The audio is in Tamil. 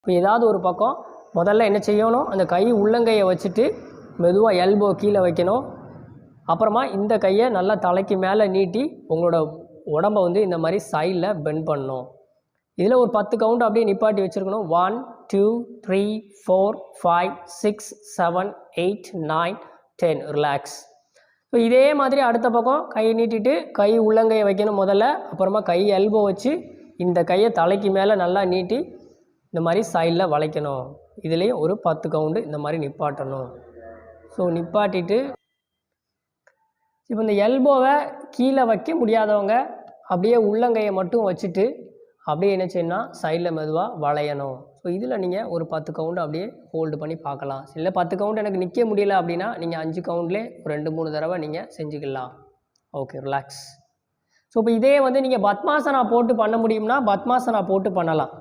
இப்போ ஏதாவது ஒரு பக்கம் முதல்ல என்ன செய்யணும், அந்த கை உள்ளங்கையை வச்சுட்டு மெதுவாக எல்போ கீழே வைக்கணும். அப்புறமா இந்த கையை நல்லா தலைக்கு மேலே நீட்டி உங்களோட உடம்பை வந்து இந்த மாதிரி சைடில் பெண்ட் பண்ணணும். இதில் ஒரு 10 கவுண்ட் அப்படியே நிப்பாட்டி வச்சுருக்கணும். 1 2 3 4 5 6 7 8 9 10 ரிலாக்ஸ். ஸோ இதே மாதிரி அடுத்த பக்கம் கை நீட்டிட்டு கை உள்ளங்கையை வைக்கணும் முதல்ல. அப்புறமா கை எல்போ வச்சு இந்த கையை தலைக்கு மேலே நல்லா நீட்டி இந்த மாதிரி சைடில் வளைக்கணும். இதுலேயும் ஒரு 10 கவுண்டு இந்த மாதிரி நிப்பாட்டணும். ஸோ நிப்பாட்டிட்டு இப்போ இந்த எல்போவை கீழே வைக்க முடியாதவங்க அப்படியே உள்ளங்கையை மட்டும் வச்சுட்டு அப்படியே என்ன செய்யணும்னா சைடில் மெதுவாக வளையணும். ஸோ இதில் நீங்கள் ஒரு 10 கவுண்டு அப்படியே ஹோல்டு பண்ணி பார்க்கலாம். இல்லை 10 கவுண்ட் எனக்கு நிற்க முடியல அப்படின்னா நீங்கள் 5 கவுண்ட்லேயே ஒரு 2-3 தடவை நீங்கள் செஞ்சுக்கலாம். Okay, relax. ஸோ இப்போ இதே வந்து நீங்கள் பத்மாசனா போட்டு பண்ண முடியும்னா பத்மாசனா போட்டு பண்ணலாம்.